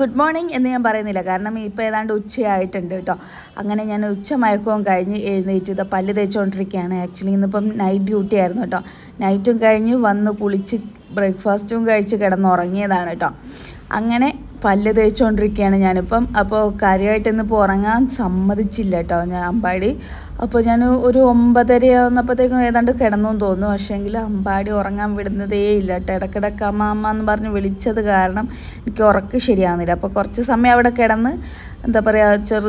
Good morning എന്ന് ഞാൻ പറയുന്നില്ല, കാരണം ഇപ്പോൾ ഏതാണ്ട് ഉച്ചയായിട്ടുണ്ട് കേട്ടോ. അങ്ങനെ ഞാൻ ഉച്ച മയക്കവും കഴിഞ്ഞ് എഴുന്നേറ്റ് ഇത് പല്ല് തേച്ചുകൊണ്ടിരിക്കുകയാണ്. ആക്ച്വലി ഇന്നിപ്പം നൈറ്റ് ഡ്യൂട്ടി ആയിരുന്നു കേട്ടോ. നൈറ്റും കഴിഞ്ഞ് വന്ന് കുളിച്ച് ബ്രേക്ക്ഫാസ്റ്റും കഴിച്ച് കിടന്നുറങ്ങിയതാണ് കേട്ടോ. അങ്ങനെ പല്ല് തേച്ചുകൊണ്ടിരിക്കുകയാണ് ഞാനിപ്പം. അപ്പോൾ കാര്യമായിട്ട് ഇന്നിപ്പോൾ ഉറങ്ങാൻ സമ്മതിച്ചില്ല കേട്ടോ ഞാൻ അമ്പാടി. അപ്പോൾ ഞാൻ ഒരു 9:30 ആവുന്നപ്പോഴത്തേക്കും ഏതാണ്ട് കിടന്നു തോന്നുന്നു. പക്ഷേങ്കിൽ അമ്പാടി ഉറങ്ങാൻ വിടുന്നതേ ഇല്ല കേട്ടോ. ഇടയ്ക്കിടയ്ക്ക് അമ്മ അമ്മ എന്ന് പറഞ്ഞ് വിളിച്ചത് കാരണം എനിക്ക് ഉറക്കം ശരിയാവുന്നില്ല. അപ്പോൾ കുറച്ച് സമയം അവിടെ കിടന്ന് എന്താ പറയുക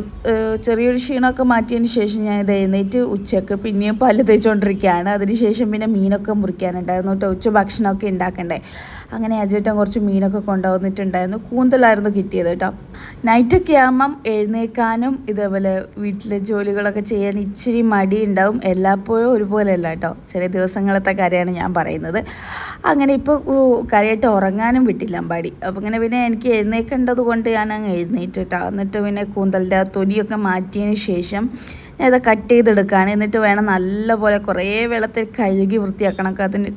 ചെറിയൊരു ക്ഷീണമൊക്കെ മാറ്റിയതിന് ശേഷം ഞാൻ ഇത് എഴുന്നേറ്റ് ഉച്ചയ്ക്ക് പിന്നെയും പല്ല് തേച്ചുകൊണ്ടിരിക്കുകയാണ്. അതിനുശേഷം പിന്നെ മീനൊക്കെ മുറിക്കാനുണ്ടായിരുന്നു കേട്ടോ. ഉച്ച ഭക്ഷണമൊക്കെ ഉണ്ടാക്കണ്ടേ. അങ്ങനെ അജേട്ടൻ കുറച്ച് മീനൊക്കെ കൊണ്ടുവന്നിട്ടുണ്ടായിരുന്നു. കൂന്തലായിരുന്നു കിട്ടിയത് കേട്ടോ. നൈറ്റൊക്കെ ആകുമ്പം എഴുന്നേൽക്കാനും ഇതേപോലെ വീട്ടിലെ ജോലികളൊക്കെ ചെയ്യാൻ ഇച്ചിരി മടി ഉണ്ടാവും. എല്ലായ്പ്പോഴും ഒരുപോലെയല്ല കേട്ടോ. ചില ദിവസങ്ങളത്തെ കാര്യമാണ് ഞാൻ പറയുന്നത്. അങ്ങനെ ഇപ്പോൾ കാര്യമായിട്ട് ഉറങ്ങാനും വിട്ടില്ല അമ്പാടി. അപ്പോൾ ഇങ്ങനെ പിന്നെ എനിക്ക് എഴുന്നേൽക്കേണ്ടത് കൊണ്ട് ഞാൻ അങ്ങ് എഴുന്നേറ്റ് കേട്ടോ. എന്നിട്ട് പിന്നെ കൂന്തലിൻ്റെ ആ തൊലിയൊക്കെ മാറ്റിയതിന് ശേഷം ഞാൻ ഇത് കട്ട് ചെയ്തെടുക്കുകയാണ്. എന്നിട്ട് വേണം നല്ലപോലെ കുറേ വെള്ളത്തിൽ കഴുകി വൃത്തിയാക്കണം.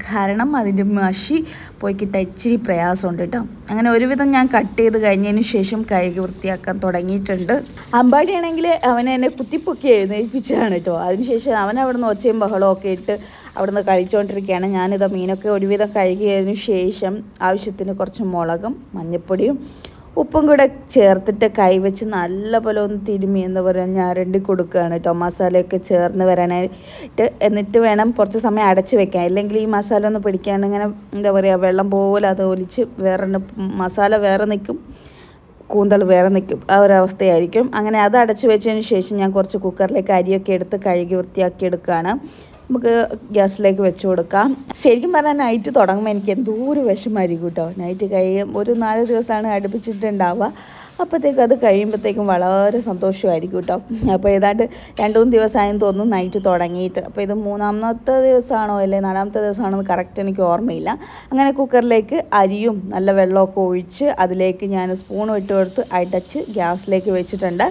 കാരണം അതിൻ്റെ മഷി പോയി കിട്ടാൻ ഇച്ചിരി പ്രയാസമുണ്ട് കേട്ടോ. അങ്ങനെ ഒരുവിധം ഞാൻ കട്ട് ചെയ്ത് കഴിഞ്ഞതിന് ശേഷം കഴുകി വൃത്തിയാക്കാൻ തുടങ്ങിയിട്ടുണ്ട്. അമ്പാടിയാണെങ്കിൽ അവനെ എന്നെ കുത്തിപ്പൊക്കി എഴുന്നേൽപ്പിച്ചതാണ് കേട്ടോ. അതിനുശേഷം അവൻ അവിടെ നിന്ന് ഒച്ചയും ബഹളവും ഒക്കെ ഇട്ട് അവിടെ നിന്ന് കഴിച്ചുകൊണ്ടിരിക്കുകയാണ്. ഞാനിത് മീനൊക്കെ ഒരുവിധം കഴുകിയതിന് ശേഷം ആവശ്യത്തിന് കുറച്ച് മുളകും മഞ്ഞൾപ്പൊടിയും ഉപ്പും കൂടെ ചേർത്തിട്ട് കൈവച്ച് നല്ലപോലെ ഒന്ന് തിരുമ്മി എന്താ പറയുക ഞരണ്ടി കൊടുക്കുകയാണ് കേട്ടോ, മസാലയൊക്കെ ചേർന്ന് വരാനായിട്ട്. എന്നിട്ട് വേണം കുറച്ച് സമയം അടച്ച് വെക്കാൻ. ഇല്ലെങ്കിൽ ഈ മസാല ഒന്ന് പിടിക്കാണ്ട് ഇങ്ങനെ എന്താ പറയുക വെള്ളം പോലെ അത് ഒലിച്ച് മസാല വേറെ നിൽക്കും, കൂന്തൽ വേറെ നിൽക്കും, ആ ഒരവസ്ഥയായിരിക്കും. അങ്ങനെ അത് അടച്ച് വെച്ചതിന് ശേഷം ഞാൻ കുറച്ച് കുക്കറിലേക്ക് അരിയൊക്കെ എടുത്ത് കഴുകി വൃത്തിയാക്കി എടുക്കുകയാണ്. നമുക്ക് ഗ്യാസിലേക്ക് വെച്ച് കൊടുക്കാം. ശരിക്കും പറഞ്ഞാൽ നൈറ്റ് തുടങ്ങുമ്പോൾ എനിക്ക് എന്തോ ഒരു വിഷമായിരിക്കും കേട്ടോ. നൈറ്റ് കഴിയും ഒരു 4 ദിവസമാണ് അടുപ്പിച്ചിട്ടുണ്ടാവുക. അപ്പോഴത്തേക്കും അത് കഴിയുമ്പോഴത്തേക്കും വളരെ സന്തോഷമായിരിക്കും കേട്ടോ. അപ്പോൾ ഏതാണ്ട് 2-3 ദിവസമായെന്ന് തോന്നുന്നു നൈറ്റ് തുടങ്ങിയിട്ട്. അപ്പോൾ ഇത് 3-ാമത്തെ ദിവസമാണോ അല്ലേ 4-ാമത്തെ ദിവസമാണോ എന്ന് കറക്റ്റ് എനിക്ക് ഓർമ്മയില്ല. അങ്ങനെ കുക്കറിലേക്ക് അരിയും നല്ല വെള്ളമൊക്കെ ഒഴിച്ച് അതിലേക്ക് ഞാൻ സ്പൂൺ ഇട്ട് കൊടുത്ത് അടച്ച് ഗ്യാസിലേക്ക് വെച്ചിട്ടുണ്ട്.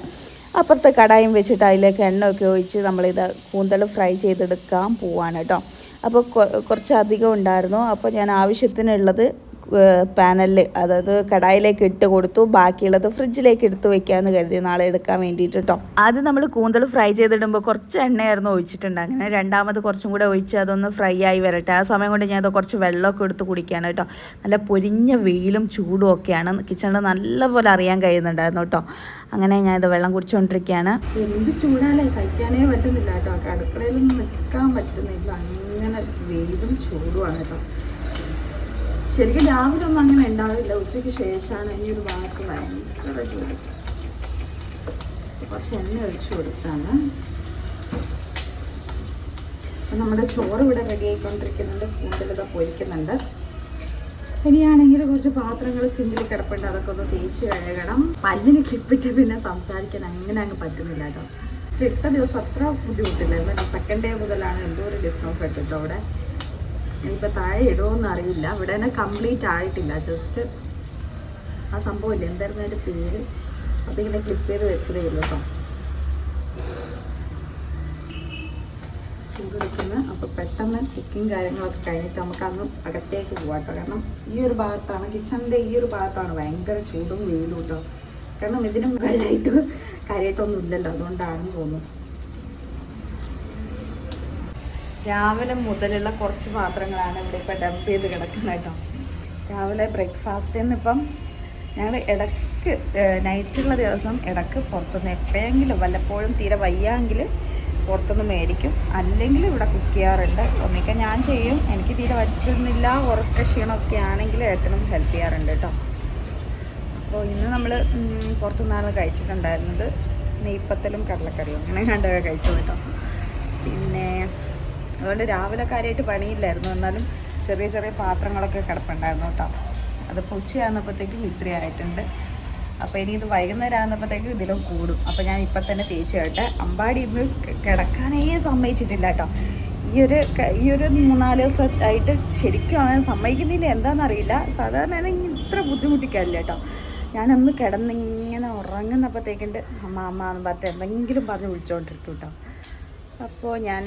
അപ്പുറത്തെ കടായും വെച്ചിട്ട് അതിലേക്ക് എണ്ണയൊക്കെ ഒഴിച്ച് നമ്മളിത് കൂന്തൽ ഫ്രൈ ചെയ്തെടുക്കാൻ പോവാണ് കേട്ടോ. അപ്പോൾ കുറച്ചധികം ഉണ്ടായിരുന്നു. അപ്പോൾ ഞാൻ ആവശ്യത്തിനുള്ളത് പാനലിൽ, അതായത് കടായിലേക്ക് ഇട്ട് കൊടുത്തു. ബാക്കിയുള്ളത് ഫ്രിഡ്ജിലേക്ക് എടുത്ത് വെക്കാമെന്ന് കരുതി നാളെ എടുക്കാൻ വേണ്ടിയിട്ട് കേട്ടോ. ആദ്യം നമ്മൾ കൂന്തൽ ഫ്രൈ ചെയ്തിടുമ്പോൾ കുറച്ച് എണ്ണയായിരുന്നു ഒഴിച്ചിട്ടുണ്ട്. അങ്ങനെ രണ്ടാമത് കുറച്ചും കൂടെ ഒഴിച്ച് അതൊന്ന് ഫ്രൈ ആയി വരട്ടെ. ആ സമയം കൊണ്ട് ഞാൻ അത് കുറച്ച് വെള്ളമൊക്കെ എടുത്ത് കുടിക്കുകയാണ് കേട്ടോ. നല്ല പൊരിഞ്ഞ വെയിലും ചൂടും ഒക്കെയാണ്. കിച്ചണിൽ നല്ലപോലെ അറിയാൻ കഴിയുന്നുണ്ടായിരുന്നു കേട്ടോ. അങ്ങനെ ഞാനിത് വെള്ളം കുടിച്ചുകൊണ്ടിരിക്കുകയാണ്. എന്ത് ചൂടാലേ, സഹിക്കാനേ പറ്റുന്നില്ല കേട്ടോ. അടുക്കളയിലൊന്നും നിൽക്കാൻ പറ്റുന്നില്ല, അങ്ങനെ വെയിലും ചൂടുമാണ് കേട്ടോ. ശരിക്കും രാവിലെ ഒന്നും അങ്ങനെ ഉണ്ടാവില്ല, ഉച്ചയ്ക്ക് ശേഷമാണ് ഈ ഒരു ഭാഗത്ത് ഭയങ്കര ചൂട്. കുറച്ച് എണ്ണ ഒഴിച്ചു കൊടുത്താണ്. അപ്പം നമ്മുടെ ചോറ് ഇവിടെ റെഡി ആയിക്കൊണ്ടിരിക്കുന്നുണ്ട്. കൂടുതലിത് പൊരിക്കുന്നുണ്ട്. ഇനിയാണെങ്കിൽ കുറച്ച് പാത്രങ്ങൾ സിങ്കിൽ കിടപ്പുണ്ട്, അതൊക്കെ ഒന്ന് തേച്ച് കഴുകണം. പല്ലിന് ക്ലിപ്പിട്ട് പിന്നെ സംസാരിക്കാൻ അങ്ങനെ അങ്ങ് പറ്റുന്നില്ല കേട്ടോ. ഇട്ട ദിവസം അത്ര ബുദ്ധിമുട്ടില്ല. സെക്കൻഡ് ഡേ മുതലാണ് എന്തോ ഒരു ഡിസ്കംഫർട്ട് കേട്ടോ. അവിടെ ഇനിയിപ്പോൾ താഴെ ഇടുമോയെന്ന് അറിയില്ല. ഇവിടെ തന്നെ കംപ്ലീറ്റ് ആയിട്ടില്ല, ജസ്റ്റ് ആ സംഭവമില്ല, എന്തായിരുന്നു അതിൻ്റെ പേര്, അതിങ്ങനെ ക്ലിപ്പ് ചെയ്ത് വെച്ചതേ ഉള്ളൂ കേട്ടോ. ചൂട് വെക്കുന്നത്. അപ്പോൾ പെട്ടെന്ന് കുക്കിങ് കാര്യങ്ങളൊക്കെ കഴിഞ്ഞിട്ട് നമുക്ക് അന്ന് അകത്തേക്ക് പോകാം കേട്ടോ. കാരണം ഈ ഒരു ഭാഗത്താണ്, കിച്ചണിൻ്റെ ഈ ഒരു ഭാഗത്താണ് ഭയങ്കര ചൂടും വെയിലും കേട്ടോ. കാരണം ഇതിനും കാര്യമായിട്ടൊന്നും ഇല്ലല്ലോ, അതുകൊണ്ടാണെന്ന് തോന്നുന്നു. രാവിലെ മുതലുള്ള കുറച്ച് പാത്രങ്ങളാണ് ഇവിടെ ഇപ്പോൾ ഡംപ് ചെയ്ത് കിടക്കുന്നത് കേട്ടോ. രാവിലെ ബ്രേക്ക്ഫാസ്റ്റിൽ നിന്ന് ഇപ്പം ഞങ്ങൾ ഇടയ്ക്ക് നൈറ്റുള്ള ദിവസം ഇടയ്ക്ക് പുറത്തുനിന്ന് എപ്പോഴെങ്കിലും വല്ലപ്പോഴും തീരെ വയ്യാമെങ്കിൽ പുറത്തുനിന്ന് മേടിക്കും. അല്ലെങ്കിൽ ഇവിടെ കുക്ക് ചെയ്യാറുണ്ട്. ഒന്നിക്കാൻ ഞാൻ ചെയ്യും, എനിക്ക് തീരെ പറ്റുന്നില്ല, ഉറക്ക ക്ഷീണമൊക്കെ ആണെങ്കിൽ ഏട്ടനും ഹെൽപ്പ് ചെയ്യാറുണ്ട് കേട്ടോ. അപ്പോൾ ഇന്ന് നമ്മൾ പുറത്തുനിന്നാണ് കഴിച്ചിട്ടുണ്ടായിരുന്നത്. നെയ്പ്പത്തലും കടലക്കറിയും അങ്ങനെ കണ്ടൊക്കെ കഴിച്ചു കേട്ടോ. പിന്നെ അതുകൊണ്ട് രാവിലെ കാര്യമായിട്ട് പണിയില്ലായിരുന്നു, എന്നാലും ചെറിയ ചെറിയ പാത്രങ്ങളൊക്കെ കിടപ്പുണ്ടായിരുന്നു കേട്ടോ. അതിപ്പോൾ ഉച്ചയാകുന്നപ്പോഴത്തേക്കും ഇത്രയായിട്ടുണ്ട്. അപ്പോൾ ഇനി ഇത് വൈകുന്നേരം ആകുന്നപ്പോഴത്തേക്കും ഇതിലും കൂടും. അപ്പോൾ ഞാൻ ഇപ്പം തന്നെ തേച്ച് കേട്ടെ. അമ്പാടി ഇന്ന് കിടക്കാനേ സമ്മതിച്ചിട്ടില്ല കേട്ടോ. ഈ ഒരു 3-4 ദിവസമായിട്ട് ശരിക്കും അവൻ സമ്മതിക്കുന്നില്ല, എന്താണെന്നറിയില്ല. സാധാരണ ഇത്ര ബുദ്ധിമുട്ടിക്കാറില്ല കേട്ടോ. ഞാനൊന്ന് കിടന്നിങ്ങനെ ഉറങ്ങുന്നപ്പോഴത്തേക്കുണ്ട് അമ്മ എന്ന് പറഞ്ഞിട്ട് എന്തെങ്കിലും പറഞ്ഞ് വിളിച്ചുകൊണ്ടിരിക്കും കേട്ടോ. അപ്പോൾ ഞാൻ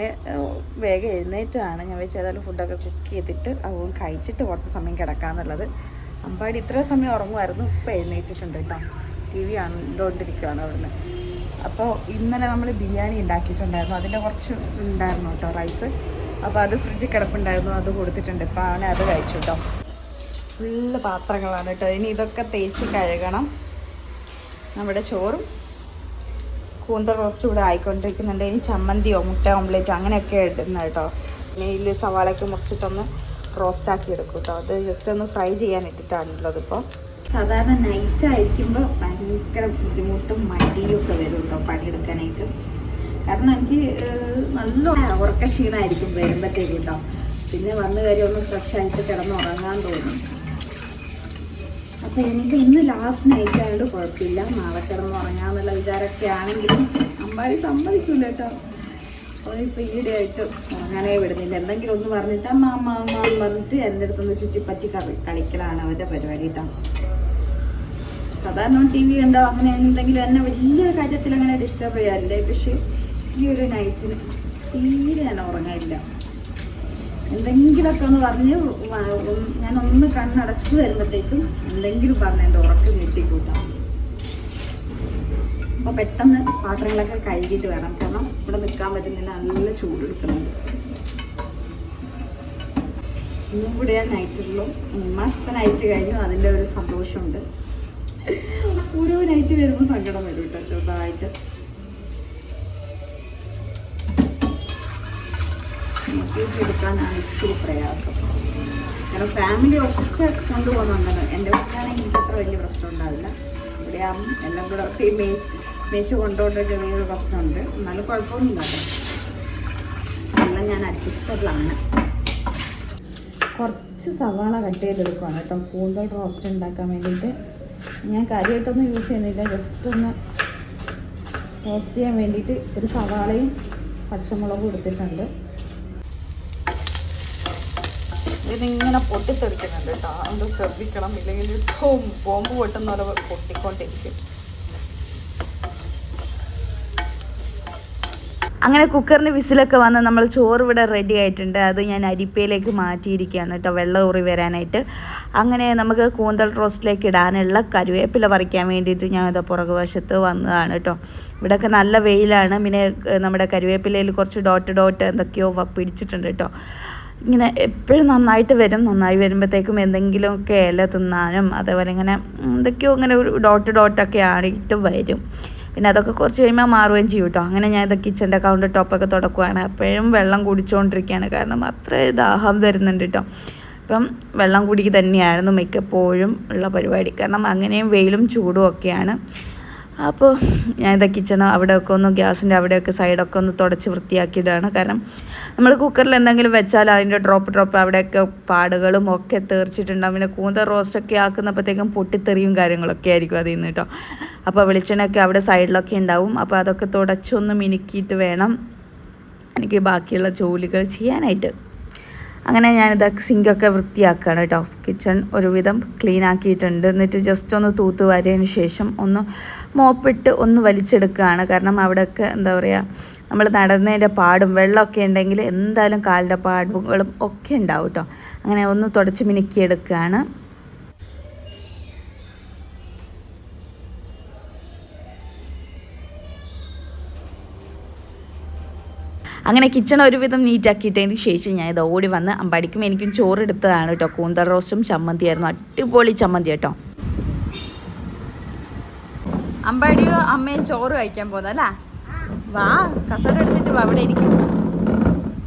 വേഗം എഴുന്നേറ്റാണ്. ഞാൻ വെച്ച് ഏതായാലും ഫുഡൊക്കെ കുക്ക് ചെയ്തിട്ട് അതും കഴിച്ചിട്ട് കുറച്ച് സമയം കിടക്കാമെന്നുള്ളത്. അമ്പാടി ഇത്ര സമയം ഉറങ്ങുമായിരുന്നു, ഇപ്പോൾ എഴുന്നേറ്റിട്ടുണ്ട് കേട്ടോ. TV കണ്ടുകൊണ്ടിരിക്കുകയാണ് അവിടുന്ന്. അപ്പോൾ ഇന്നലെ നമ്മൾ ബിരിയാണി ഉണ്ടാക്കിയിട്ടുണ്ടായിരുന്നു, അതിൻ്റെ കുറച്ച് ഉണ്ടായിരുന്നു കേട്ടോ റൈസ്. അപ്പോൾ അത് ഫ്രിഡ്ജിൽ കിടപ്പുണ്ടായിരുന്നു, അത് കൊടുത്തിട്ടുണ്ട്. ഇപ്പോൾ അവനെ അത് കഴിച്ചു കേട്ടോ. ഫുള്ള് പാത്രങ്ങളാണ് കേട്ടോ. ഇനി ഇതൊക്കെ തേച്ച് കഴുകണം. നമ്മുടെ ചോറും കൂന്തൽ റോസ്റ്റും ഇവിടെ ആയിക്കൊണ്ടിരിക്കുന്നുണ്ട്. ഇനി ചമ്മന്തിയോ മുട്ട ഓംലേറ്റോ അങ്ങനെയൊക്കെ ഇടുന്നത് കേട്ടോ. നെയ്യിൽ സവാളയ്ക്ക് മുറിച്ചിട്ടൊന്ന് റോസ്റ്റാക്കി എടുക്കും കേട്ടോ. അത് ജസ്റ്റ് ഒന്ന് ഫ്രൈ ചെയ്യാൻ ഇട്ടിട്ടാണുള്ളത്. ഇപ്പോൾ സാധാരണ നൈറ്റ് ആയിരിക്കുമ്പോൾ ഭയങ്കര ബുദ്ധിമുട്ടും മടിയും ഒക്കെ വരും കേട്ടോ പണിയെടുക്കാനായിട്ട്. കാരണം എനിക്ക് നല്ല ഉറക്ക ക്ഷീണമായിരിക്കും വരുമ്പോഴത്തേക്ക് കേട്ടോ. പിന്നെ വന്ന് കാര്യം ഒന്ന് ഫ്രഷ് ആയിട്ട് കിടന്നുറങ്ങാൻ തോന്നും. അപ്പോൾ എനിക്ക് ഇന്ന് ലാസ്റ്റ് നൈറ്റ് ആയതുകൊണ്ട് കുഴപ്പമില്ല, നാളെ കിടന്നുറങ്ങാമെന്നുള്ള വിചാരമൊക്കെ ആണെങ്കിലും അമ്പാടി സമ്മതിക്കില്ല കേട്ടോ. അപ്പോൾ ഇപ്പോൾ ഈയിടെയായിട്ട് ഉറങ്ങാനേ വിടുന്നില്ല. എന്തെങ്കിലും ഒന്ന് പറഞ്ഞിട്ട് അമ്മ അമ്മ അമ്മ എന്ന് പറഞ്ഞിട്ട് എൻ്റെ അടുത്തൊന്ന് ചുറ്റിപ്പറ്റി കളിക്കലാണ് അവരുടെ പരിപാടി കേട്ടോ. സാധാരണ TV ഉണ്ടോ അങ്ങനെ എന്തെങ്കിലും എന്നെ വലിയ കാര്യത്തിൽ അങ്ങനെ ഡിസ്റ്റർബ് ചെയ്യാറില്ല. പക്ഷേ ഈ ഒരു നൈറ്റിന് തീരെ ഞാൻ ഉറങ്ങാനില്ല. എന്തെങ്കിലുമൊക്കെ ഒന്ന് പറഞ്ഞ് ഞാനൊന്ന് കണ്ണടച്ച് വരുമ്പോഴത്തേക്കും എന്തെങ്കിലും പറഞ്ഞ് എൻ്റെ ഉറക്കം ഞെട്ടിക്കൂട്ടാം. അപ്പോൾ പെട്ടെന്ന് പാത്രങ്ങളൊക്കെ കഴുകിയിട്ട് വേണം, കാരണം ഇവിടെ നിൽക്കാൻ പറ്റുന്നില്ല, നല്ല ചൂടെടുക്കുന്നുണ്ട്. ഇന്നും കൂടെ ഞാൻ നൈറ്റുള്ളൂ. മാസത്തെ നൈറ്റ് കഴിഞ്ഞു, അതിൻ്റെ ഒരു സന്തോഷമുണ്ട്. ഓരോ നൈറ്റ് വരുമ്പോൾ സങ്കടം വരും കേട്ടോ ചെറുതായിട്ട്. എടുക്കാനാണ് ഇച്ചിരി പ്രയാസം, കാരണം ഫാമിലി ഒക്കെ കൊണ്ടുപോകുന്നുണ്ടല്ലോ. എൻ്റെ വീട്ടിലാണെങ്കിൽ എനിക്ക് അത്ര വലിയ പ്രശ്നം ഉണ്ടാവില്ല. ഇവിടെ എല്ലാം കൂടെ മേച്ച് കൊണ്ടുപോകേണ്ട ചെറിയൊരു പ്രശ്നമുണ്ട്. എന്നാലും കുഴപ്പമൊന്നുമില്ല, എല്ലാം ഞാൻ അഡ്ജസ്റ്റബിളാണ്. കുറച്ച് സവാള കട്ട് ചെയ്തെടുക്കുകയാണ് കേട്ടോ കൂന്തൽ റോസ്റ്റ് ഉണ്ടാക്കാൻ വേണ്ടിയിട്ട്. ഞാൻ കാര്യമായിട്ടൊന്നും യൂസ് ചെയ്യുന്നില്ല, ജസ്റ്റ് ഒന്ന് റോസ്റ്റ് ചെയ്യാൻ വേണ്ടിയിട്ട് ഒരു സവാളയും പച്ചമുളകും എടുത്തിട്ടുണ്ട്. ഇതിങ്ങനെ പൊട്ടിത്തെറിക്കുന്നുണ്ട് കേട്ടോ, അതുകൊണ്ട് ശ്രദ്ധിക്കണം, ഇല്ലെങ്കിൽ ബോംബ് പൊട്ടുന്ന പോലെ പൊട്ടിക്കൊണ്ടിരിക്കും. അങ്ങനെ കുക്കറിന് വിസിലൊക്കെ വന്ന് നമ്മൾ ചോറ് ഇവിടെ റെഡി ആയിട്ടുണ്ട്. അത് ഞാൻ അരിപ്പയിലേക്ക് മാറ്റിയിരിക്കുകയാണ് കേട്ടോ, വെള്ളം ഊറി വരാനായിട്ട്. അങ്ങനെ നമുക്ക് കൂന്തൽ റോസ്റ്റിലേക്ക് ഇടാനുള്ള കരുവേപ്പില പറിക്കാൻ വേണ്ടിയിട്ട് ഞാൻ ഇത് പുറകു വശത്ത് വന്നതാണ് കേട്ടോ. ഇവിടെയൊക്കെ നല്ല വെയിലാണ്. പിന്നെ നമ്മുടെ കരുവേപ്പിലയിൽ കുറച്ച് ഡോട്ട് എന്തൊക്കെയോ പിടിച്ചിട്ടുണ്ട് കേട്ടോ. ഇങ്ങനെ എപ്പോഴും നന്നായിട്ട് വരും. നന്നായി വരുമ്പോഴത്തേക്കും എന്തെങ്കിലുമൊക്കെ ഇല തിന്നാനും അതേപോലെ ഇങ്ങനെ എന്തൊക്കെയോ ഇങ്ങനെ ഒരു ഡോട്ടൊക്കെ ആയിട്ട് വരും. പിന്നെ അതൊക്കെ കുറച്ച് കഴിയുമ്പോൾ മാറുകയും ചെയ്യും കേട്ടോ. അങ്ങനെ ഞാൻ ഇത് കിച്ചൻ്റെ കൗണ്ടർ ടോപ്പൊക്കെ തുടക്കുകയാണ്. അപ്പോഴും വെള്ളം കുടിച്ചുകൊണ്ടിരിക്കുകയാണ്, കാരണം അത്ര ദാഹം വരുന്നുണ്ട് കേട്ടോ. ഇപ്പം വെള്ളം കുടിക്കുക തന്നെയായിരുന്നു മിക്കപ്പോഴും ഉള്ള പരിപാടി, കാരണം അങ്ങനെയും വെയിലും ചൂടും ഒക്കെയാണ്. അപ്പോൾ ഞാനിത് കിച്ചൺ അവിടെയൊക്കെ ഒന്ന് ഗ്യാസിൻ്റെ അവിടെയൊക്കെ സൈഡൊക്കെ ഒന്ന് തുടച്ച് വൃത്തിയാക്കിയിടുകയാണ്. കാരണം നമ്മൾ കുക്കറിൽ എന്തെങ്കിലും വെച്ചാൽ അതിൻ്റെ ഡ്രോപ്പ് അവിടെയൊക്കെ പാടുകളും ഒക്കെ തീർച്ചിട്ടുണ്ടാകും. പിന്നെ കൂന്തൽ റോസ്റ്റൊക്കെ ആക്കുന്നപ്പോഴത്തേക്കും പൊട്ടിത്തെറിയും കാര്യങ്ങളൊക്കെ ആയിരിക്കും അതിൽ നിന്ന് കേട്ടോ. അപ്പോൾ വെളിച്ചെണ്ണയൊക്കെ അവിടെ സൈഡിലൊക്കെ ഉണ്ടാവും. അപ്പോൾ അതൊക്കെ തുടച്ചൊന്ന് മിനുക്കിയിട്ട് വേണം എനിക്ക് ബാക്കിയുള്ള ജോലികൾ ചെയ്യാനായിട്ട്. അങ്ങനെ ഞാനിത് സിങ്കൊക്കെ വൃത്തിയാക്കുകയാണ് കേട്ടോ. കിച്ചൺ ഒരുവിധം ക്ലീൻ ആക്കിയിട്ടുണ്ട്. എന്നിട്ട് ജസ്റ്റ് ഒന്ന് തൂത്ത് വാരിയതിന് ശേഷം ഒന്ന് മോപ്പിട്ട് ഒന്ന് വലിച്ചെടുക്കുകയാണ്. കാരണം അവിടെയൊക്കെ എന്താ പറയുക, നമ്മൾ നടന്നതിൻ്റെ പാടും വെള്ളമൊക്കെ ഉണ്ടെങ്കിൽ എന്തായാലും കാലിൻ്റെ പാടുകളും ഒക്കെ ഉണ്ടാവും കേട്ടോ. അങ്ങനെ ഒന്ന് തുടച്ച് മിനുക്കിയെടുക്കുകയാണ്. അങ്ങനെ കിച്ചൺ ഒരുവിധം നീറ്റാക്കിയിട്ടതിന് ശേഷം ഞാൻ ഇത് ഓടി വന്ന് അമ്പാടിക്കും എനിക്കും ചോറ് എടുത്തതാണ് കേട്ടോ. കൂന്തൽ റോസ്റ്റും ചമ്മന്തിയായിരുന്നു, അടിപൊളി ചമ്മന്തി കേട്ടോ. അമ്പാടിയോ അമ്മയും ചോറ് കഴിക്കാൻ പോകുന്നല്ലേ? വാ, കസര എടുത്തിട്ട് വാ, അവിടെ ഇരിക്കും.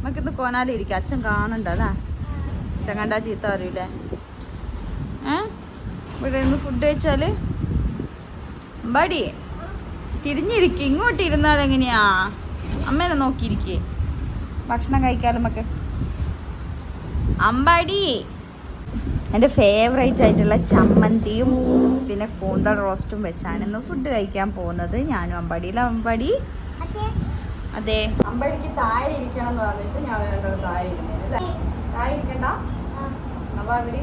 നമുക്കിന്ന് കോനാലും ഇരിക്കും. അച്ഛൻ കാണണ്ട അല്ലേ? അച്ഛൻ കണ്ടാ ചീത്ത അറിയില്ലേ? ഇവിടെ ഇരുന്ന് ഫുഡ് കഴിച്ചാൽ അമ്പാടി തിരിഞ്ഞിരിക്കും. ഇങ്ങോട്ട് ഇരുന്നാൽ എങ്ങനെയാ? അമ്മേനെ നോക്കിയിരിക്കേ, ഭക്ഷണം കഴിക്കാലും നമുക്ക്. അമ്പാടി എൻ്റെ ഫേവറേറ്റ് ആയിട്ടുള്ള ചമ്മന്തിയും പിന്നെ കൂന്തൽ റോസ്റ്റും വെച്ചാണ് ഇന്ന് ഫുഡ് കഴിക്കാൻ പോകുന്നത് ഞാനും അമ്പാടിയില്ല. അമ്പാടി അതെ, അമ്പാടിക്ക് താഴെ ഇരിക്കണം എന്ന് പറഞ്ഞിട്ട് ഞാൻ രണ്ടോട് താഴെ ഇരുന്നില്ല. താഴെ ഇരിക്കണ്ട, അപ്പോൾ അവിടെ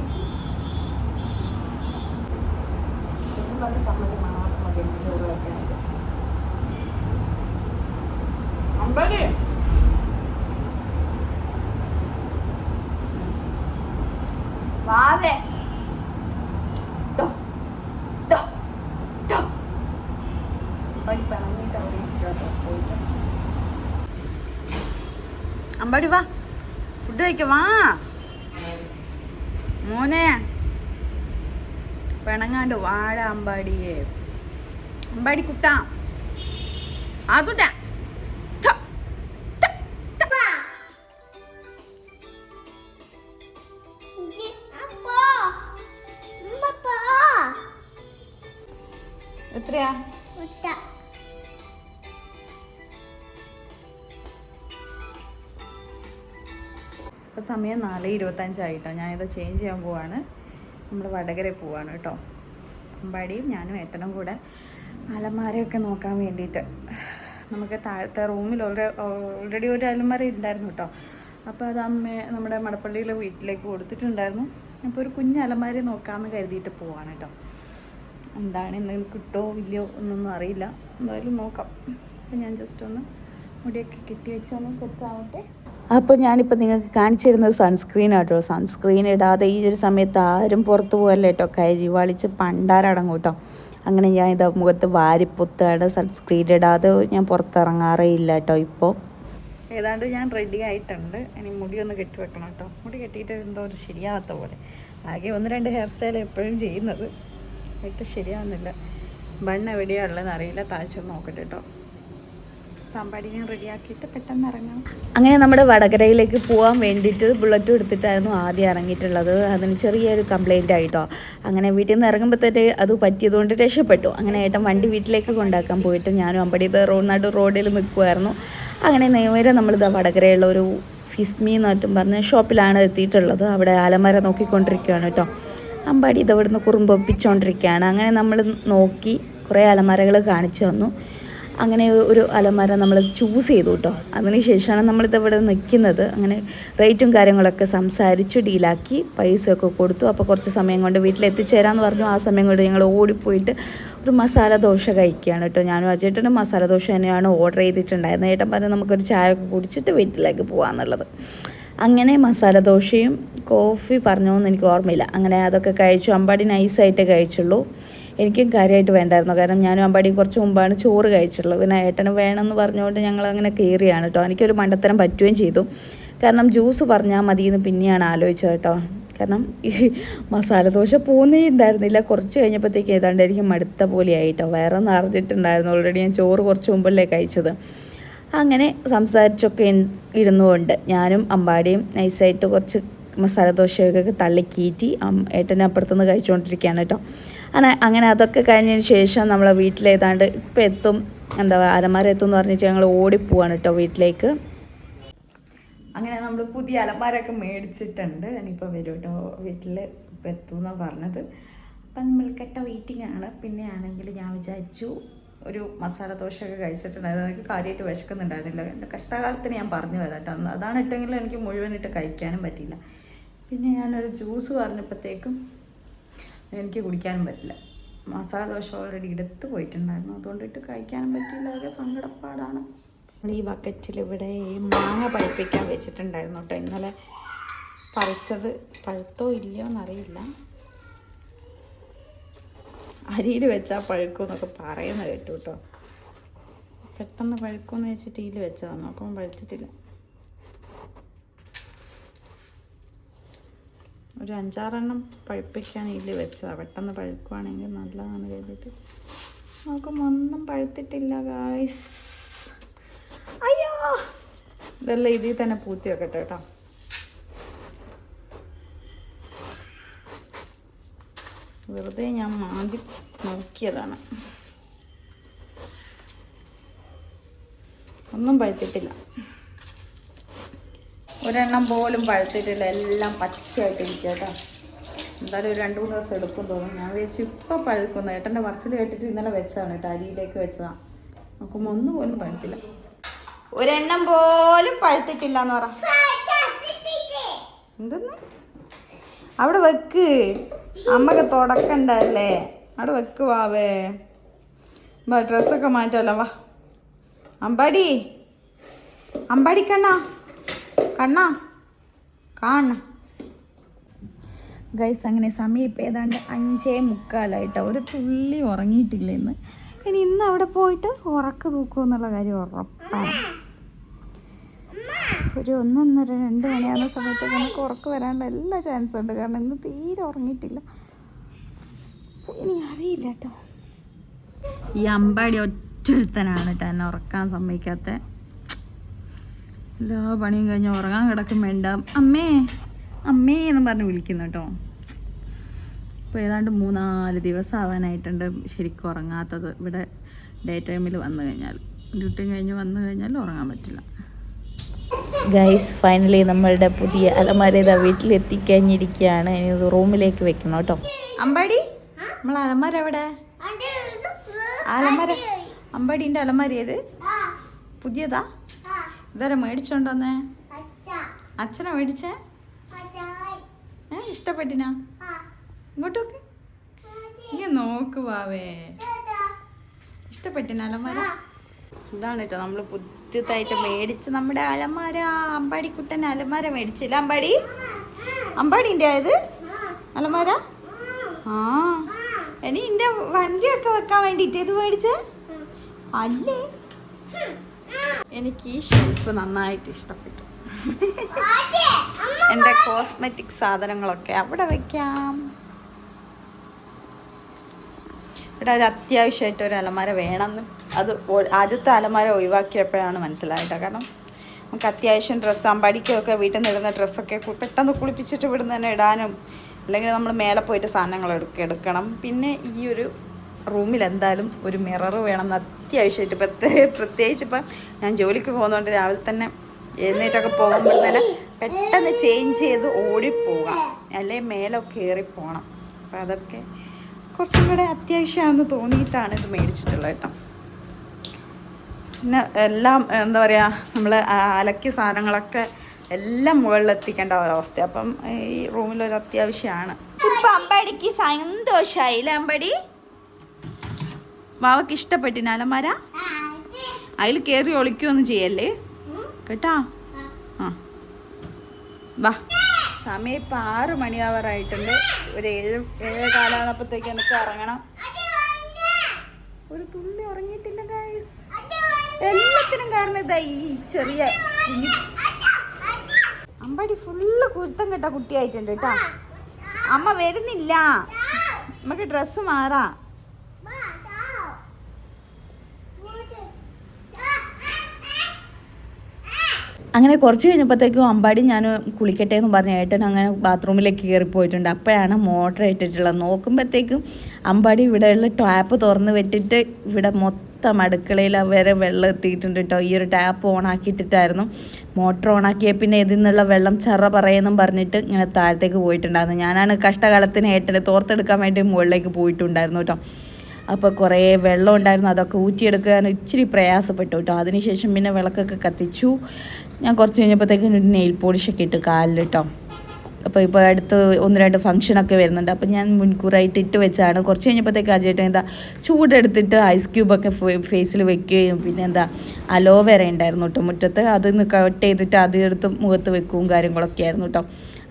ശരിക്കും പറഞ്ഞ ചമ്മന്തി മാത്രം മതി എനിക്ക് ചോറ് കഴിക്കാനായിട്ട്. അമ്പാടി വാവേ അമ്പാടി വാ, ഫുഡ് കഴിക്കാം, വാ മോനെ. പിണങ്ങാണ്ട് വാട അമ്പാടിയെ. അമ്പാടി കുട്ടാ, ആ കുട്ടാ. എത്രയാ? ഇപ്പം സമയം 4:25 ഞാനിത് ചേഞ്ച് ചെയ്യാൻ പോവാണ്. നമ്മൾ വടകര പോവാണ് കേട്ടോ. അമ്പാടിയും ഞാനും ഏട്ടനും കൂടെ അലമാരയൊക്കെ നോക്കാൻ വേണ്ടിയിട്ട്. നമുക്ക് താഴത്തെ റൂമിൽ ഓൾറെഡി ഒരു അലമാര ഉണ്ടായിരുന്നു കേട്ടോ. അപ്പോൾ അത് നമ്മുടെ മടപ്പള്ളിയിലെ വീട്ടിലേക്ക് കൊടുത്തിട്ടുണ്ടായിരുന്നു. അപ്പോൾ ഒരു കുഞ്ഞ് അലമാര നോക്കാമെന്ന് കരുതിയിട്ട് പോവാണ് കേട്ടോ. എന്താണ് എന്തെങ്കിലും കിട്ടുമോ ഇല്ലയോ എന്നൊന്നും അറിയില്ല. എന്തായാലും നോക്കാം. അപ്പോൾ ഞാൻ ജസ്റ്റ് ഒന്ന് മുടിയൊക്കെ കെട്ടി വെച്ചൊന്ന് സെറ്റ് ആവട്ടെ. അപ്പോൾ ഞാനിപ്പോൾ നിങ്ങൾക്ക് കാണിച്ചു തരുന്നത് സൺസ്ക്രീൻ ആട്ടോ. സൺസ്ക്രീൻ ഇടാതെ ഈ ഒരു സമയത്ത് ആരും പുറത്ത് പോകല്ല കേട്ടോ. കരിവാളിച്ച് പണ്ടാരടങ്ങും കേട്ടോ. അങ്ങനെ ഞാൻ ഇത് മുഖത്ത് വാരിപ്പൊത്താണ്. സൺസ്ക്രീൻ ഇടാതെ ഞാൻ പുറത്തിറങ്ങാറേ ഇല്ല കേട്ടോ. ഇപ്പോൾ ഏതാണ്ട് ഞാൻ റെഡി ആയിട്ടുണ്ട്. ഇനി മുടി ഒന്ന് കെട്ടി വെക്കണം കേട്ടോ. മുടി കെട്ടിയിട്ട് എന്തോ ഒരു ശരിയാവാത്ത പോലെ. ആകെ 1-2 ഹെയർ സ്റ്റൈൽ എപ്പോഴും ചെയ്യുന്നത്, ഇട്ട് ശരിയാവുന്നില്ല. ബണ്ണ് എവിടെയാണ് ഉള്ളതെന്ന് അറിയില്ല. താഴ്ചയൊന്ന് നോക്കട്ടെ കേട്ടോ. പാമ്പാടി ഞാൻ റെഡിയാക്കിയിട്ട് പെട്ടെന്ന് ഇറങ്ങാം. അങ്ങനെ നമ്മുടെ വടകരയിലേക്ക് പോകാൻ വേണ്ടിയിട്ട് ബുള്ളറ്റും എടുത്തിട്ടായിരുന്നു ആദ്യം ഇറങ്ങിയിട്ടുള്ളത്. അതിന് ചെറിയൊരു കംപ്ലൈൻ്റ് ആയിട്ടോ. അങ്ങനെ വീട്ടിൽ നിന്ന് ഇറങ്ങുമ്പോഴത്തേക്ക് അത് പറ്റിയതുകൊണ്ട് രക്ഷപ്പെട്ടു. അങ്ങനെ ഏട്ടൻ വണ്ടി വീട്ടിലേക്ക് കൊണ്ടാക്കാൻ പോയിട്ട് ഞാനും അമ്പടി റോഡിൽ നിൽക്കുമായിരുന്നു. അങ്ങനെ നേരെ നമ്മളിത് വടകരയുള്ള ഒരു ഫിസ്മി എന്നിട്ടും പറഞ്ഞ ഷോപ്പിലാണ് എത്തിയിട്ടുള്ളത്. അവിടെ അലമാര നോക്കിക്കൊണ്ടിരിക്കുകയാണ് കേട്ടോ. അമ്പാടി ഇത് ഇവിടുന്ന് കുറുമ്പൊപ്പിച്ചുകൊണ്ടിരിക്കുകയാണ്. അങ്ങനെ നമ്മൾ നോക്കി കുറേ അലമാരകൾ കാണിച്ചു തന്നു. അങ്ങനെ ഒരു അലമാര നമ്മൾ ചൂസ് ചെയ്തു കേട്ടോ. അതിനുശേഷമാണ് നമ്മളിത് ഇവിടെ നിൽക്കുന്നത്. അങ്ങനെ റേറ്റും കാര്യങ്ങളൊക്കെ സംസാരിച്ചു ഡീലാക്കി പൈസയൊക്കെ കൊടുത്തു. അപ്പോൾ കുറച്ച് സമയം കൊണ്ട് വീട്ടിലെത്തിച്ചേരാമെന്ന് പറഞ്ഞു. ആ സമയം കൊണ്ട് ഞങ്ങൾ ഓടിപ്പോയിട്ട് ഒരു മസാല ദോശ കഴിക്കുകയാണ് കേട്ടോ. ഞാനും അജേട്ടനും മസാല ദോശ തന്നെയാണ് ഓർഡർ ചെയ്തിട്ടുണ്ടായിരുന്നത്. ഏട്ടൻ പറഞ്ഞ് നമുക്കൊരു ചായ ഒക്കെ കുടിച്ചിട്ട് വീട്ടിലേക്ക് പോകാമെന്നുള്ളത്. അങ്ങനെ മസാല ദോശയും കോഫി പറഞ്ഞോന്ന് എനിക്ക് ഓർമ്മയില്ല. അങ്ങനെ അതൊക്കെ കഴിച്ചു. അമ്പാടി നൈസായിട്ട് കഴിച്ചുള്ളൂ. എനിക്കും കാര്യമായിട്ട് വേണ്ടായിരുന്നു. കാരണം ഞാനും അമ്പാടിയും കുറച്ച് മുമ്പാണ് ചോറ് കഴിച്ചിട്ടുള്ളത്. പിന്നെ ഏട്ടന് വേണമെന്ന് പറഞ്ഞുകൊണ്ട് ഞങ്ങൾ അങ്ങനെ കയറിയാണ് കേട്ടോ. എനിക്കൊരു മണ്ടത്തരം പറ്റുകയും ചെയ്തു. കാരണം ജ്യൂസ് പറഞ്ഞാൽ മതിയെന്ന് പിന്നെയാണ് ആലോചിച്ചത് കേട്ടോ. കാരണം ഈ മസാല ദോശ പോകുന്നേ ഉണ്ടായിരുന്നില്ല. കുറച്ച് കഴിഞ്ഞപ്പോഴത്തേക്ക് ഏതാണ്ട് എനിക്ക് മടുത്ത പോലെ ആയിട്ടോ. വേറെ നിറഞ്ഞിട്ടുണ്ടായിരുന്നു. ഓൾറെഡി ഞാൻ ചോറ് കുറച്ച് മുമ്പല്ലേ കഴിച്ചത്. അങ്ങനെ സംസാരിച്ചൊക്കെ ഇരുന്നുകൊണ്ട് ഞാനും അമ്പാടിയും നൈസായിട്ട് കുറച്ച് മസാല ദോശയൊക്കെ തള്ളിക്കീറ്റി ഏട്ടനെ അപ്പുറത്തുനിന്ന് കഴിച്ചുകൊണ്ടിരിക്കുകയാണ് കേട്ടോ. അങ്ങനെ അതൊക്കെ കഴിഞ്ഞതിന് ശേഷം നമ്മളെ വീട്ടിലേതാണ്ട് ഇപ്പം എത്തും, അലമാര എത്തും എന്ന് പറഞ്ഞിട്ട് ഞങ്ങൾ ഓടിപ്പോവാണ് കേട്ടോ വീട്ടിലേക്ക്. അങ്ങനെ നമ്മൾ പുതിയ അലമാരൊക്കെ മേടിച്ചിട്ടുണ്ട്. ഇനിയിപ്പോൾ വരും കേട്ടോ. വീട്ടിൽ ഇപ്പം എത്തുമെന്നാണ് പറഞ്ഞത്. അപ്പം നമ്മൾക്കെട്ട വെയിറ്റിംഗ് ആണ്. പിന്നെ ആണെങ്കിൽ ഞാൻ വിചാരിച്ചു ഒരു മസാല ദോശയൊക്കെ കഴിച്ചിട്ടുണ്ടായിരുന്നു. എനിക്ക് കാര്യമായിട്ട് വിശക്കുന്നുണ്ടായിരുന്നില്ല. എൻ്റെ കഷ്ടകാലത്തിന് ഞാൻ പറഞ്ഞു കേട്ടോ. അതാണ് ഇട്ടെങ്കിലും എനിക്ക് മുഴുവനിട്ട് കഴിക്കാനും പറ്റിയില്ല. പിന്നെ ഞാനൊരു ജ്യൂസ് പറഞ്ഞപ്പോഴത്തേക്കും എനിക്ക് കുടിക്കാനും പറ്റില്ല. മസാല ദോശ ഓൾറെഡി എടുത്ത് പോയിട്ടുണ്ടായിരുന്നു. അതുകൊണ്ടിട്ട് കഴിക്കാനും പറ്റിയില്ല. അതൊക്കെ സങ്കടപ്പാടാണ്. ഈ ബക്കറ്റിൽ ഇവിടെ മാങ്ങ പഴുപ്പിക്കാൻ വെച്ചിട്ടുണ്ടായിരുന്നു കേട്ടോ. ഇന്നലെ പറിച്ചത് പഴുത്തോ ഇല്ലയോ എന്നറിയില്ല. അരിയിൽ വെച്ചാൽ പഴുക്കും എന്നൊക്കെ പറയുന്നത് കേട്ടു കേട്ടോ. പെട്ടെന്ന് പഴുക്കുമെന്ന് വെച്ചിട്ട് ഇതിൽ വെച്ചതാണ്. നോക്കുമ്പോൾ പഴുത്തിട്ടില്ല. ഒരു 5-6 എണ്ണം പഴുപ്പിക്കാൻ ഇതിൽ വെച്ചതാണ്. പെട്ടെന്ന് പഴുക്കുവാണെങ്കിൽ നല്ലതാണ് കരുതിയിട്ട് നോക്കുമ്പോൾ ഒന്നും പഴുത്തിട്ടില്ല ഗായ്സ്. അയ്യോ, ഇതെല്ലാം ഇതിൽ തന്നെ പൂത്തി വെക്കട്ടെ കേട്ടോ. വെറുതെ ഞാൻ മാന്തി നോക്കിയതാണ്. ഒന്നും പഴുത്തിട്ടില്ല. ഒരെണ്ണം പോലും പഴുത്തിട്ടില്ല. എല്ലാം പച്ചയായിട്ടിരിക്കുക കേട്ടോ. എന്തായാലും ഒരു 2-3 ദിവസം എടുക്കും തോന്നും. ഞാൻ വിചാരിച്ചു ഇപ്പോൾ പഴുക്കുന്നു. ഏട്ടൻ്റെ പറച്ചിൽ കേട്ടിട്ട് ഇന്നലെ വെച്ചതാണ് കേട്ടോ. അരിയിലേക്ക് വെച്ചതാണ്. നോക്കുമ്പോൾ ഒന്നും പോലും പഴുത്തില്ല. ഒരെണ്ണം പോലും പഴുത്തിട്ടില്ല എന്ന് പറ. എന്തെന്ന് അവിടെ വെക്ക്. അമ്മക്ക് തുടക്കണ്ടല്ലേ. അവിടെ വെക്ക്. വാവേ വാ, ഡ്രസ്സൊക്കെ മാറ്റാമല്ലോ. വാ അമ്പാടി, അമ്പാടി കണ്ണാ കണ്ണാ കാണ ഗൈസ്. അങ്ങനെ സമയം ഇപ്പം ഏതാണ്ട് 5:45 ഒരു തുള്ളി ഉറങ്ങിയിട്ടില്ല ഇന്ന്. ഇന്ന് അവിടെ പോയിട്ട് ഉറക്ക തൂക്കുമെന്നുള്ള കാര്യം ഉറപ്പാണ്. ഒരു 1:30 2 മണിയാകുന്ന സമയത്തേക്ക് നമുക്ക് ഉറക്കം വരാനുള്ള എല്ലാ ചാൻസും ഉണ്ട്. കാരണം ഇന്ന് തീരെ ഉറങ്ങിയിട്ടില്ല. ഇനി അറിയില്ല കേട്ടോ. ഈ അമ്പാടി ഒറ്റൊരുത്തനാണ് കേട്ടോ എന്നെ ഉറക്കാൻ സമ്മതിക്കാത്ത. എല്ലാ പണിയും കഴിഞ്ഞ് ഉറങ്ങാൻ കിടക്കും വേണ്ട അമ്മേ അമ്മേ എന്നും പറഞ്ഞ് വിളിക്കുന്നു കേട്ടോ. ഇപ്പോൾ ഏതാണ്ട് 3-4 ദിവസം ആവാനായിട്ടുണ്ട് ശരിക്കും ഉറങ്ങാത്തത്. ഇവിടെ ഡേ ടൈമിൽ വന്നു കഴിഞ്ഞാൽ, ഡ്യൂട്ടി കഴിഞ്ഞ് വന്നു കഴിഞ്ഞാൽ ഉറങ്ങാൻ പറ്റില്ല. ഗൈസ്, ഫൈനലി നമ്മളുടെ പുതിയ അലമാര ഇതാ വീട്ടിലെത്തിക്കഴിഞ്ഞിരിക്കുകയാണ്. ഇനി ഇത് റൂമിലേക്ക് വെക്കണം കേട്ടോ. അമ്പാടി, നമ്മൾ അലമാര എവിടെ? അലമാര അമ്പാടിൻ്റെ അലമാര ഏത്? പുതിയതാ? ഇതാരെ മേടിച്ചോണ്ടോന്നേ? അച്ഛനാ മേടിച്ചേ? ഇഷ്ടപ്പെട്ടിനാ? ഇങ്ങോട്ടോക്ക് ഇനി നോക്കുവാവേ. ഇഷ്ടപ്പെട്ടിന അലമാര? ഇതാണ് കേട്ടോ നമ്മൾ പുതിയതായിട്ട് മേടിച്ച് നമ്മുടെ അലമാര. അമ്പാടിക്കുട്ടൻ അലമാര മേടിച്ചില്ല അമ്പാടി? അമ്പാടിൻ്റെ ആയത് അലമാര? ആ, ഇനി എൻ്റെ വണ്ടിയൊക്കെ വെക്കാൻ വേണ്ടിയിട്ട് ഇത് മേടിച്ചേ അല്ലേ? എനിക്ക് ഈ ഷെൽഫ് നന്നായിട്ട് ഇഷ്ടപ്പെട്ടു. എൻ്റെ കോസ്മെറ്റിക് സാധനങ്ങളൊക്കെ അവിടെ വെക്കാം. ഇവിടെ ഒരു അത്യാവശ്യമായിട്ട് ഒരു അലമാര വേണമെന്ന് അത് ആദ്യത്തെ അലമാര ഒഴിവാക്കിയപ്പോഴാണ് മനസ്സിലായത്. കാരണം നമുക്ക് അത്യാവശ്യം ഡ്രസ്സ് അമ്പാടിക്കൊക്കെ വീട്ടിൽ നിന്ന് ഇടുന്ന ഡ്രസ്സൊക്കെ പെട്ടെന്ന് കുളിപ്പിച്ചിട്ട് ഇവിടുന്ന് തന്നെ ഇടാനും, അല്ലെങ്കിൽ നമ്മൾ മേലെ പോയിട്ട് സാധനങ്ങൾ എടുക്കണം. പിന്നെ ഈ ഒരു റൂമിൽ എന്തായാലും ഒരു മിറർ വേണമെന്ന് അത്യാവശ്യമായിട്ട്. പ്രത്യേകിച്ച് ഇപ്പം ഞാൻ ജോലിക്ക് പോകുന്നതുകൊണ്ട് രാവിലെ തന്നെ എഴുന്നേറ്റൊക്കെ പോകുമ്പോൾ തന്നെ പെട്ടെന്ന് ചേഞ്ച് ചെയ്ത് ഓടിപ്പോകാം, അല്ലെങ്കിൽ മേലെ കയറിപ്പോകണം. അപ്പം അതൊക്കെ കുറച്ചും കൂടെ അത്യാവശ്യമാണെന്ന് തോന്നിയിട്ടാണ് ഇത് മേടിച്ചിട്ടുള്ളത് കേട്ടോ. പിന്നെ എല്ലാം എന്താ പറയുക, നമ്മൾ അലക്കിയ സാധനങ്ങളൊക്കെ എല്ലാം മുകളിൽ എത്തിക്കേണ്ട ഒരവസ്ഥ. അപ്പം ഈ റൂമിലൊരു അത്യാവശ്യമാണ്. ഇപ്പം അമ്പാടിക്ക് സന്തോഷമായില്ലേ അമ്പാടി? വാവക്ക് ഇഷ്ടപ്പെട്ടിന അലമാര? അതിൽ കയറി ഒളിക്കുകയൊന്നും ചെയ്യല്ലേ കേട്ടാ. ആ വാ. സമയം ഇപ്പം 6 മണിയാവാറായിട്ടുണ്ട്. ഒരു 7-7:15 എനിക്ക് ഇറങ്ങണം. ഒരു തുള്ളി ഉറങ്ങിയിട്ടില്ല ഗൈസ്. എല്ലാത്തിനും കാരണം ഇതാ ഈ ചെറിയ അമ്പാടി ഫുള്ള് കുരുത്തം കെട്ട കുട്ടിയായിട്ടുണ്ട് കേട്ടോ. അമ്മ വരുന്നില്ല, നമുക്ക് ഡ്രസ്സ് മാറാം. അങ്ങനെ കുറച്ച് കഴിഞ്ഞപ്പോഴത്തേക്കും അമ്പാടി ഞാൻ കുളിക്കട്ടെ എന്ന് പറഞ്ഞ ഏട്ടൻ അങ്ങനെ ബാത്റൂമിലേക്ക് കയറിപ്പോയിട്ടുണ്ട്. അപ്പോഴാണ് മോട്ടർ ഇട്ടിട്ടുള്ളത്. നോക്കുമ്പോഴത്തേക്കും അമ്പാടി ഇവിടെയുള്ള ടാപ്പ് തുറന്ന് വെട്ടിട്ട് ഇവിടെ മൊത്തം അടുക്കളയിൽ വരെ വെള്ളം എത്തിയിട്ടുണ്ട് കേട്ടോ. ഈ ഒരു ടാപ്പ് ഓണാക്കിയിട്ടിട്ടായിരുന്നു. മോട്ടർ ഓണാക്കിയ പിന്നെ ഇതിൽ നിന്നുള്ള വെള്ളം ചറ പറയുമെന്നും പറഞ്ഞിട്ട് ഇങ്ങനെ താഴത്തേക്ക് പോയിട്ടുണ്ടായിരുന്നു. ഞാനാണ് കഷ്ടകാലത്തിന് ഏട്ടനെ തോർത്തെടുക്കാൻ വേണ്ടി മുകളിലേക്ക് പോയിട്ടുണ്ടായിരുന്നു കേട്ടോ. അപ്പോൾ കുറേ വെള്ളം ഉണ്ടായിരുന്നു, അതൊക്കെ ഊറ്റിയെടുക്കാൻ ഇച്ചിരി പ്രയാസപ്പെട്ടു കേട്ടോ. അതിനുശേഷം പിന്നെ വിളക്കൊക്കെ കത്തിച്ചു. ഞാൻ കുറച്ച് കഴിഞ്ഞപ്പോഴത്തേക്കും നെയിൽ പോളിഷൊക്കെ ഇട്ട് കാലിൽ കേട്ടോ. അപ്പോൾ ഇപ്പോൾ അടുത്ത് 1-2 ഫംഗ്ഷനൊക്കെ വരുന്നുണ്ട്. അപ്പോൾ ഞാൻ മുൻകൂറായിട്ട് ഇട്ട് വെച്ചാണ്. കുറച്ച് കഴിഞ്ഞപ്പോഴത്തേക്ക് അജേട്ടൻ എന്താ ചൂടെടുത്തിട്ട് ഐസ് ക്യൂബൊക്കെ ഫേസിൽ വെക്കുകയും പിന്നെ എന്താ അലോവേര ഉണ്ടായിരുന്നു കേട്ടോ മുറ്റത്ത്. അതൊന്ന് കട്ട് ചെയ്തിട്ട് അതെടുത്ത് മുഖത്ത് വെക്കുകയും കാര്യങ്ങളൊക്കെ ആയിരുന്നു കേട്ടോ.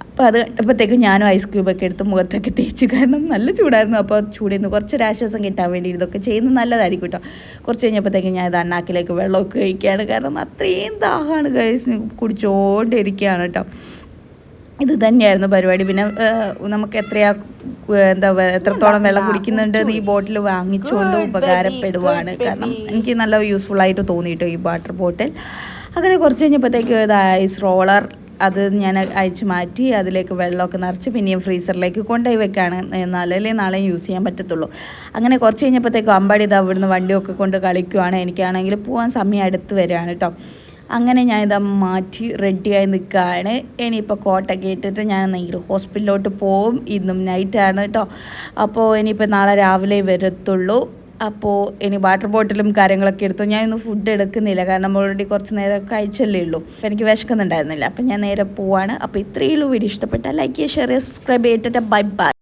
അപ്പോൾ അത് കണ്ടപ്പോഴത്തേക്കും ഞാനും ഐസ് ക്യൂബൊക്കെ എടുത്ത് മുഖത്തൊക്കെ തേച്ചു. കാരണം നല്ല ചൂടായിരുന്നു. അപ്പോൾ ചൂടിൽ നിന്ന് കുറച്ചൊരാശ്വാസം കിട്ടാൻ വേണ്ടി ഇതൊക്കെ ചെയ്യുന്നത് നല്ലതായിരിക്കും കേട്ടോ. കുറച്ച് കഴിഞ്ഞപ്പോഴത്തേക്കും ഞാൻ ഇത് അണ്ണാക്കിലേക്ക് വെള്ളമൊക്കെ കഴിക്കുകയാണ്. കാരണം അത്രയും ദാഹമാണ് ഗൈസ്, കുടിച്ചുകൊണ്ടിരിക്കുകയാണ് കേട്ടോ. ഇത് തന്നെയായിരുന്നു പരിപാടി. പിന്നെ നമുക്ക് എത്രത്തോളം വെള്ളം കുടിക്കുന്നുണ്ടെന്ന് ഈ ബോട്ടിൽ വാങ്ങിച്ചുകൊണ്ട് ഉപകാരപ്പെടുവാണ്. കാരണം എനിക്ക് നല്ല യൂസ്ഫുള്ളായിട്ട് തോന്നിയിട്ടോ ഈ വാട്ടർ ബോട്ടിൽ. അങ്ങനെ കുറച്ച് കഴിഞ്ഞപ്പോഴത്തേക്ക് ഐസ് റോളർ അത് ഞാൻ അഴിച്ചു മാറ്റി അതിലേക്ക് വെള്ളമൊക്കെ നിറച്ച് പിന്നെയും ഫ്രീസറിലേക്ക് കൊണ്ടുപോയി വെക്കുകയാണ്. നാളെ യൂസ് ചെയ്യാൻ പറ്റത്തുള്ളൂ. അങ്ങനെ കുറച്ച് കഴിഞ്ഞപ്പോഴത്തേക്കും അമ്പാടി ഇത് അവിടുന്ന് വണ്ടിയൊക്കെ കൊണ്ട് കളിക്കുവാണ്. എനിക്കാണെങ്കിൽ പോകാൻ സമയം അടുത്ത് വരികയാണ് കേട്ടോ. അങ്ങനെ ഞാനിത് മാറ്റി റെഡിയായി നിൽക്കുകയാണ്. ഇനിയിപ്പോൾ കോട്ടൊക്കെ ഇട്ടിട്ട് ഞാൻ നേരെ ഹോസ്പിറ്റലിലോട്ട് പോകും. ഇന്നും നൈറ്റാണ് കേട്ടോ. അപ്പോൾ ഇനിയിപ്പോൾ നാളെ രാവിലെ വരത്തുള്ളൂ. അപ്പോൾ ഇനി വാട്ടർ ബോട്ടിലും കാര്യങ്ങളൊക്കെ എടുത്തു. ഞാൻ ഇന്ന് ഫുഡ് എടുക്കുന്നില്ല, കാരണം ഓൾറെഡി കുറച്ച് നേരം കഴിച്ചല്ലേ ഉള്ളൂ. അപ്പോൾ എനിക്ക് വിശക്കുന്നുണ്ടായിരുന്നില്ല. അപ്പോൾ ഞാൻ നേരെ പോവാണ്. അപ്പോൾ ഇത്രയേ ഉള്ളൂ. വീഡിയോ ഇഷ്ടപ്പെട്ടാൽ ലൈക്ക് ചെയ്യുക, ഷെയർ ചെയ്യുക, സബ്സ്ക്രൈബ് ചെയ്തിട്ട് ബൈ ബൈ.